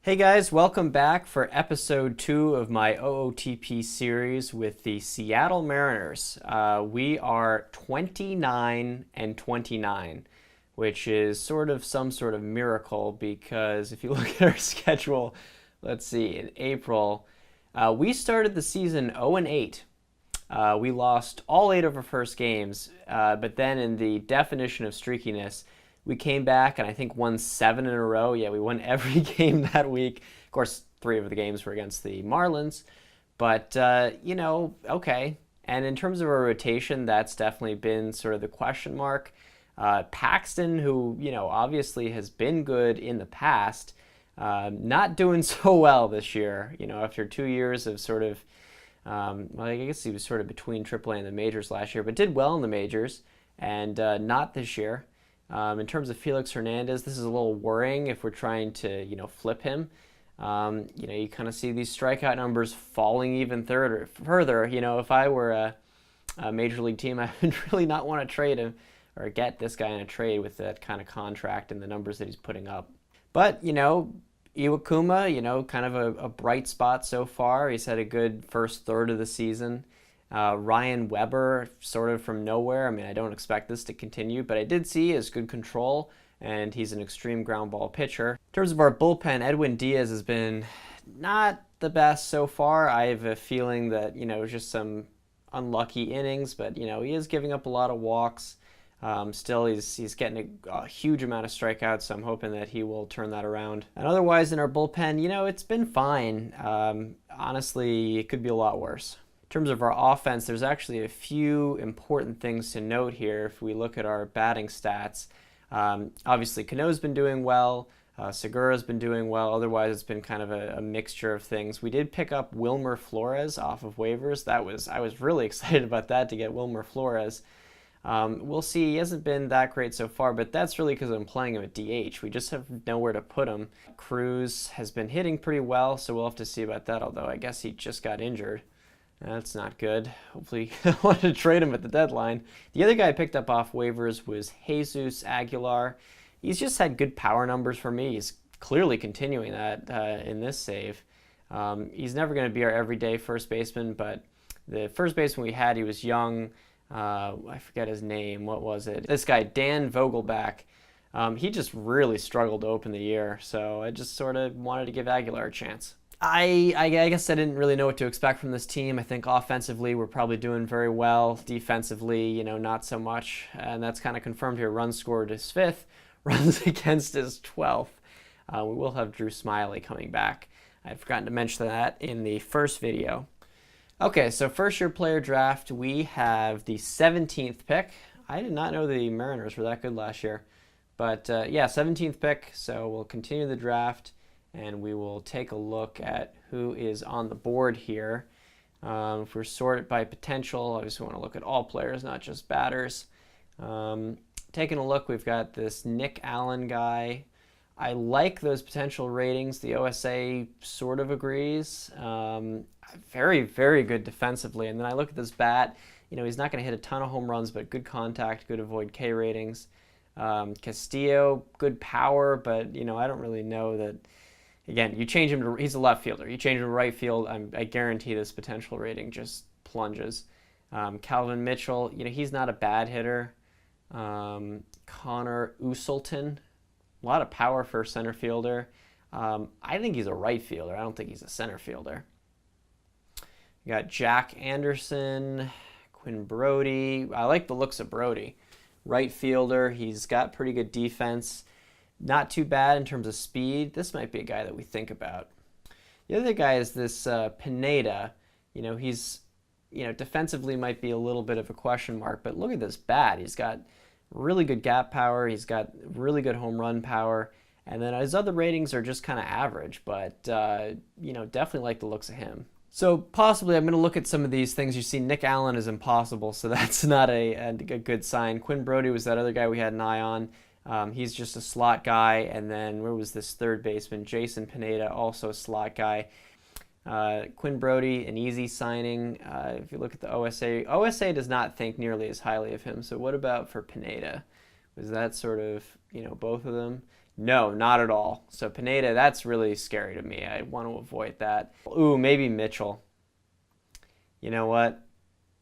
Hey guys, welcome back for episode 2 of my OOTP series with the Seattle Mariners. We are 29 and 29, which is sort of some sort of miracle because if you look at our schedule, let's see, in April, we started the season 0 and 8. We lost all 8 of our first games, but then in the definition of streakiness, we came back and I think won 7 in a row. Yeah, we won every game that week. Of course, 3 of the games were against the Marlins, but okay. And in terms of our rotation, that's definitely been sort of the question mark. Paxton, who obviously has been good in the past, not doing so well this year. After 2 years of sort of, well, I guess he was sort of between AAA and the majors last year, but did well in the majors, and not this year. In terms of Felix Hernandez, this is a little worrying if we're trying to, flip him. You kind of see these strikeout numbers falling even further. If I were a major league team, I would really not want to trade him or get this guy in a trade with that kind of contract and the numbers that he's putting up. But, Iwakuma, kind of a bright spot so far. He's had a good first third of the season. Ryan Weber, sort of from nowhere. I mean, I don't expect this to continue, but I did see his good control, and he's an extreme ground ball pitcher. In terms of our bullpen, Edwin Diaz has been not the best so far. I have a feeling that, just some unlucky innings, but, he is giving up a lot of walks. Still, he's getting a huge amount of strikeouts, so I'm hoping that he will turn that around. And otherwise, in our bullpen, it's been fine. Honestly, it could be a lot worse. In terms of our offense, there's actually a few important things to note here if we look at our batting stats. Obviously, Cano's been doing well. Segura's been doing well. Otherwise, it's been kind of a mixture of things. We did pick up Wilmer Flores off of waivers. I was really excited about that, to get Wilmer Flores. We'll see. He hasn't been that great so far, but that's really because I'm playing him at DH. We just have nowhere to put him. Cruz has been hitting pretty well, so we'll have to see about that, although I guess he just got injured. That's not good. Hopefully I wanted to trade him at the deadline. The other guy I picked up off waivers was Jesus Aguilar. He's just had good power numbers for me. He's clearly continuing that in this save. He's never going to be our everyday first baseman, but the first baseman we had, he was young. I forget his name. What was it? This guy, Dan Vogelback. He just really struggled to open the year, so I just sort of wanted to give Aguilar a chance. I guess I didn't really know what to expect from this team. I think offensively we're probably doing very well. Defensively, not so much. And that's kind of confirmed here. Runs scored is 5th. Runs against is 12th. We will have Drew Smiley coming back. I'd forgotten to mention that in the first video. Okay, so first year player draft, we have the 17th pick. I did not know the Mariners were that good last year. But yeah, 17th pick. So we'll continue the draft, and we will take a look at who is on the board here. If we're sorted by potential, obviously we want to look at all players, not just batters. Taking a look, we've got this Nick Allen guy. I like those potential ratings. The OSA sort of agrees. Very, very good defensively. And then I look at this bat. He's not going to hit a ton of home runs, but good contact, good avoid K ratings. Castillo, good power, but, I don't really know that. Again, you change him to, he's a left fielder. You change him to right field, I guarantee this potential rating just plunges. Calvin Mitchell, he's not a bad hitter. Connor Uselton, a lot of power for a center fielder. I think he's a right fielder. I don't think he's a center fielder. You got Jack Anderson, Quinn Brody. I like the looks of Brody. Right fielder. He's got pretty good defense. Not too bad in terms of speed. This might be a guy that we think about. The other guy is this Pineda. He's, defensively might be a little bit of a question mark, but look at this bat. He's got really good gap power. He's got really good home run power. And then his other ratings are just kind of average, but, definitely like the looks of him. So possibly I'm going to look at some of these things. You see Nick Allen is impossible, so that's not a good sign. Quinn Brody was that other guy we had an eye on. He's just a slot guy. And then where was this third baseman? Jason Pineda, also a slot guy. Quinn Brody, an easy signing. If you look at the OSA does not think nearly as highly of him. So what about for Pineda? Was that sort of, both of them? No, not at all. So Pineda, that's really scary to me. I want to avoid that. Ooh, maybe Mitchell. You know what?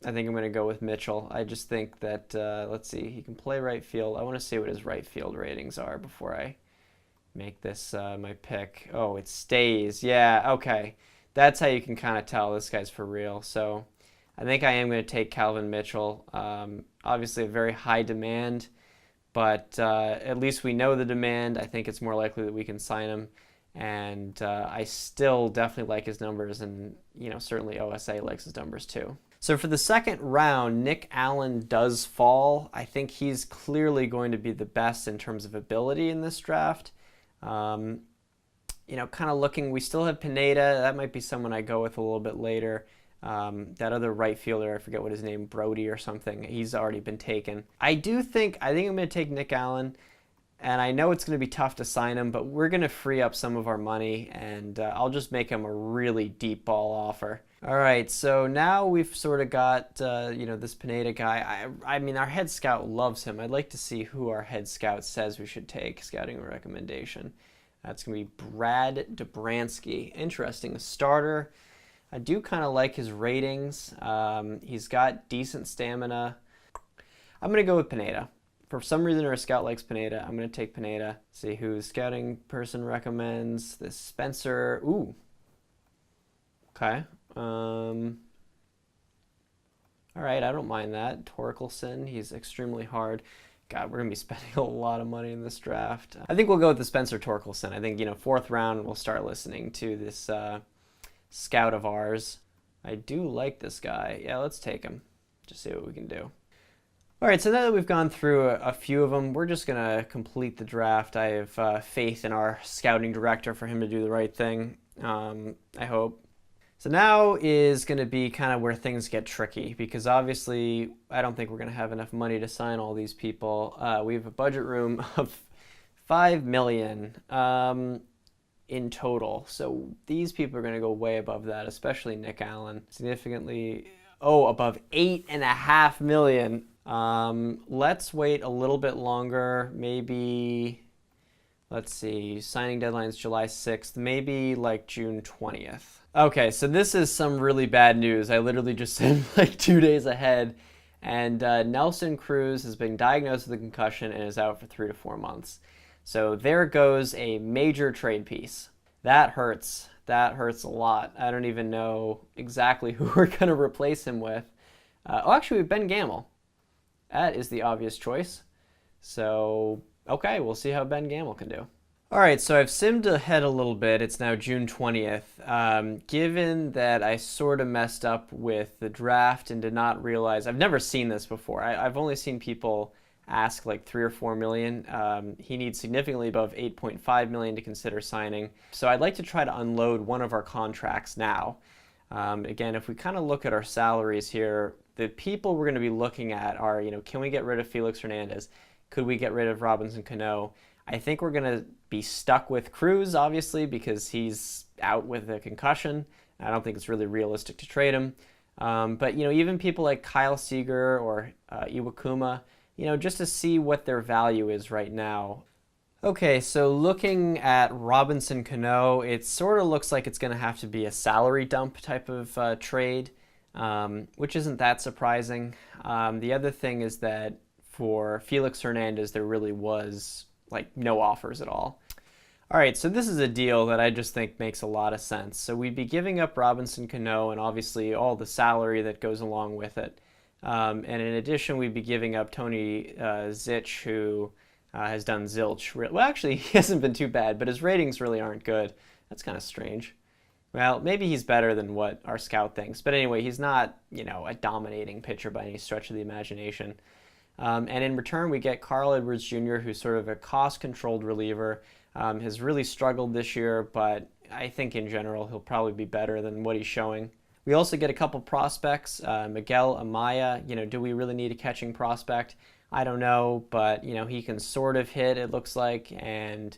I think I'm going to go with Mitchell. I just think that, let's see, he can play right field. I want to see what his right field ratings are before I make this my pick. Oh, it stays. Yeah, okay. That's how you can kind of tell this guy's for real. So I think I am going to take Calvin Mitchell. Obviously a very high demand, but at least we know the demand. I think it's more likely that we can sign him. And I still definitely like his numbers, and certainly OSA likes his numbers too. So for the second round, Nick Allen does fall. I think he's clearly going to be the best in terms of ability in this draft. Kind of looking, we still have Pineda. That might be someone I go with a little bit later. That other right fielder, I forget what his name, Brody or something, he's already been taken. I think I'm going to take Nick Allen, and I know it's going to be tough to sign him, but we're going to free up some of our money, and I'll just make him a really deep ball offer. All right, so now we've sort of got, this Pineda guy. I mean, our head scout loves him. I'd like to see who our head scout says we should take, scouting recommendation. That's going to be Brad Dobransky. Interesting, a starter. I do kind of like his ratings. He's got decent stamina. I'm going to go with Pineda. For some reason, our scout likes Pineda. I'm going to take Pineda. See who the scouting person recommends. This Spencer. Ooh. Okay. All right, I don't mind that. Torkelson, he's extremely hard. God, we're going to be spending a lot of money in this draft. I think we'll go with the Spencer Torkelson. I think, fourth round, we'll start listening to this scout of ours. I do like this guy. Yeah, let's take him. Just see what we can do. All right, so now that we've gone through a few of them, we're just going to complete the draft. I have faith in our scouting director for him to do the right thing, I hope. So now is going to be kind of where things get tricky, because obviously I don't think we're going to have enough money to sign all these people. We have a budget room of $5 million in total. So these people are going to go way above that, especially Nick Allen. Significantly, above $8.5 million. Let's wait a little bit longer, maybe, let's see, signing deadline's July 6th, maybe like June 20th. Okay, so this is some really bad news. I literally just said like 2 days ahead, and Nelson Cruz has been diagnosed with a concussion and is out for 3 to 4 months. So there goes a major trade piece. That hurts. That hurts a lot. I don't even know exactly who we're going to replace him with. Actually, we have Ben Gamble. That is the obvious choice. So, okay, we'll see how Ben Gamble can do. All right, so I've simmed ahead a little bit. It's now June 20th. Given that I sort of messed up with the draft and did not realize, I've never seen this before. I've only seen people ask like 3 or 4 million. He needs significantly above 8.5 million to consider signing. So I'd like to try to unload one of our contracts now. Again, if we kind of look at our salaries here, the people we're going to be looking at are, can we get rid of Felix Hernandez? Could we get rid of Robinson Cano? I think we're going to be stuck with Cruz, obviously, because he's out with a concussion. I don't think it's really realistic to trade him. But, even people like Kyle Seager or Iwakuma, just to see what their value is right now. Okay, so looking at Robinson Cano, it sort of looks like it's going to have to be a salary dump type of trade, which isn't that surprising. The other thing is that for Felix Hernandez, there really was no offers at all. All right, so this is a deal that I just think makes a lot of sense. So we'd be giving up Robinson Cano and obviously all the salary that goes along with it. And in addition, we'd be giving up Tony Zych, who has done zilch. Well, actually, he hasn't been too bad, but his ratings really aren't good. That's kind of strange. Well, maybe he's better than what our scout thinks. But anyway, he's not, a dominating pitcher by any stretch of the imagination. And in return, we get Carl Edwards Jr., who's sort of a cost-controlled reliever. Has really struggled this year, but I think in general he'll probably be better than what he's showing. We also get a couple prospects. Miguel Amaya, do we really need a catching prospect? I don't know, but he can sort of hit, it looks like, and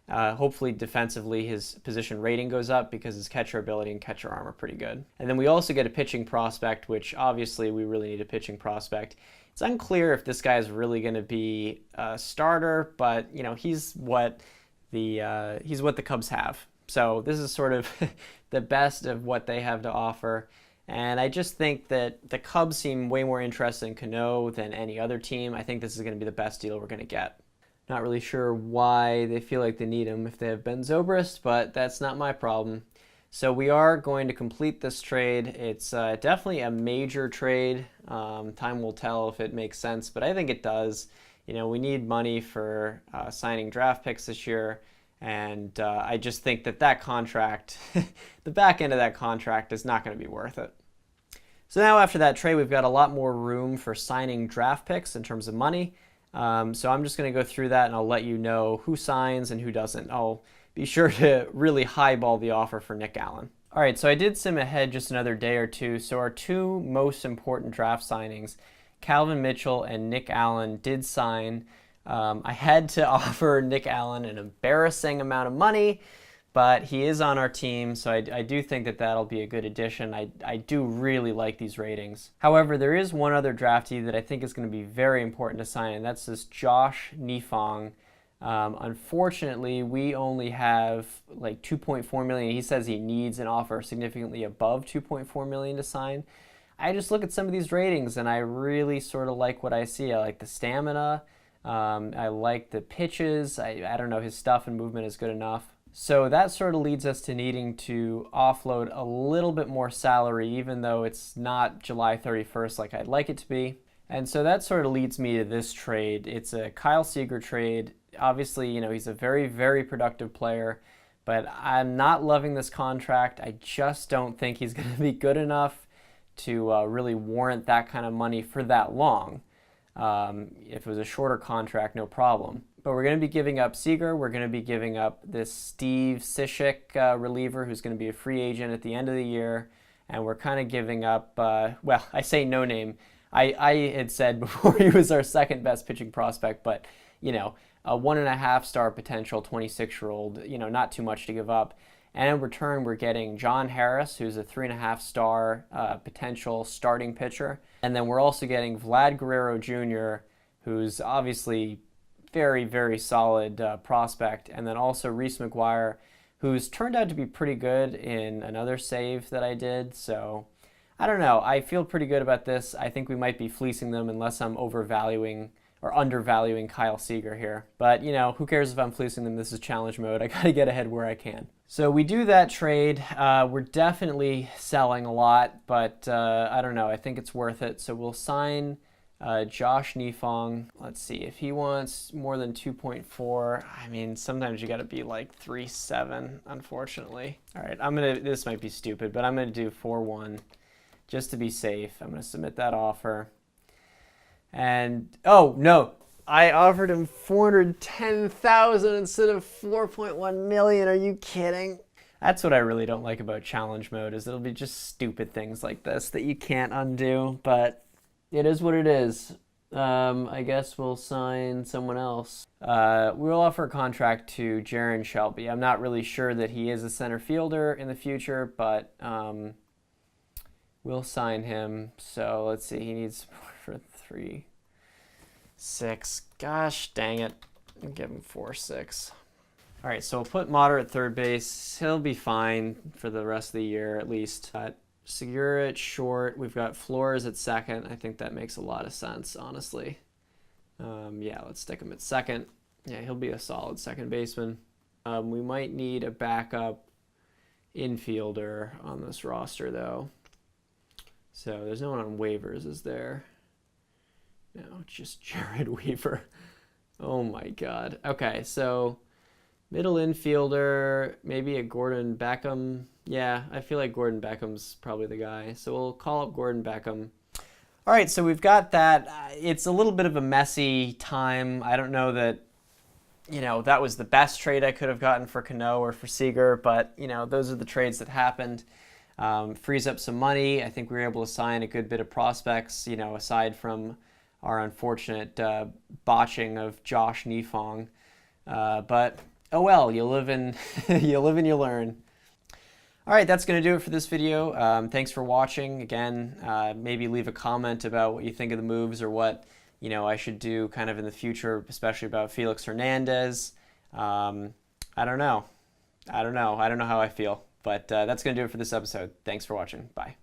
hopefully defensively his position rating goes up because his catcher ability and catcher arm are pretty good. And then we also get a pitching prospect, which obviously we really need a pitching prospect. It's unclear if this guy is really going to be a starter, but he's what he's what the Cubs have. So this is sort of the best of what they have to offer. And I just think that the Cubs seem way more interested in Cano than any other team. I think this is going to be the best deal we're going to get. Not really sure why they feel like they need him if they have Ben Zobrist, but that's not my problem. So we are going to complete this trade. It's definitely a major trade. Time will tell if it makes sense, but I think it does. You know, we need money for signing draft picks this year. And I just think that contract, the back end of that contract is not going to be worth it. So now after that trade, we've got a lot more room for signing draft picks in terms of money. So I'm just going to go through that and I'll let you know who signs and who doesn't. I'll be sure to really highball the offer for Nick Allen. All right, so I did sim ahead just another day or two. So our two most important draft signings, Calvin Mitchell and Nick Allen, did sign. I had to offer Nick Allen an embarrassing amount of money, but he is on our team, so I do think that that'll be a good addition. I do really like these ratings. However, there is one other draftee that I think is going to be very important to sign, and that's this Josh Nifong. Unfortunately, we only have like 2.4 million. He says he needs an offer significantly above 2.4 million to sign. I just look at some of these ratings, and I really sort of like what I see. I like the stamina. I like the pitches. I don't know, his stuff and movement is good enough. So that sort of leads us to needing to offload a little bit more salary, even though it's not July 31st like I'd like it to be. And so that sort of leads me to this trade. It's a Kyle Seager trade. Obviously, you know, he's a very, very productive player, but I'm not loving this contract. I just don't think he's going to be good enough to really warrant that kind of money for that long. If it was a shorter contract, no problem. But we're going to be giving up Seager. We're going to be giving up this Steve Cishek reliever who's going to be a free agent at the end of the year. And we're kind of giving up, well, I say no name. I had said before he was our second best pitching prospect, but, you know, a 1.5 star potential 26-year-old, you know, not too much to give up. And in return, we're getting John Harris, who's a 3.5 star potential starting pitcher. And then we're also getting Vlad Guerrero Jr., who's obviously very, very solid prospect. And then also Reese McGuire, who's turned out to be pretty good in another save that I did. So I don't know. I feel pretty good about this. I think we might be fleecing them unless I'm overvaluing or undervaluing Kyle Seager here. But, you know, who cares if I'm fleecing them? This is challenge mode. I got to get ahead where I can. So we do that trade. We're definitely selling a lot, but I don't know. I think it's worth it. So we'll sign Josh Nifong. Let's see. If he wants more than 2.4, I mean, sometimes you got to be like 3.7, unfortunately. All right, this might be stupid, but I'm going to do 4.1 just to be safe. I'm going to submit that offer. And, oh, no, I offered him $410,000 instead of $4.1 million. Are you kidding? That's what I really don't like about challenge mode, is it'll be just stupid things like this that you can't undo, but it is what it is. I guess we'll sign someone else. We'll offer a contract to Jaron Shelby. I'm not really sure that he is a center fielder in the future, but we'll sign him. So let's see, he needs for 3.6. Gosh dang it. I'll give him 4.6. All right, so we'll put Motter at third base. He'll be fine for the rest of the year, at least. Segura at short. We've got Flores at second. I think that makes a lot of sense, honestly. Yeah, let's stick him at second. Yeah, he'll be a solid second baseman. We might need a backup infielder on this roster, though. So there's no one on waivers, is there? No, it's just Jared Weaver. Oh my God. Okay, so middle infielder, maybe a Gordon Beckham. Yeah, I feel like Gordon Beckham's probably the guy. So we'll call up Gordon Beckham. All right, so we've got that. It's a little bit of a messy time. I don't know that, you know, that was the best trade I could have gotten for Cano or for Seager, but, you know, those are the trades that happened. Frees up some money. I think we were able to sign a good bit of prospects, you know, aside from our unfortunate botching of Josh Nifong. But, oh well, you live and you learn. All right, that's going to do it for this video. Thanks for watching. Again, maybe leave a comment about what you think of the moves or what, you know, I should do kind of in the future, especially about Felix Hernandez. I don't know. I don't know. I don't know how I feel. But that's going to do it for this episode. Thanks for watching. Bye.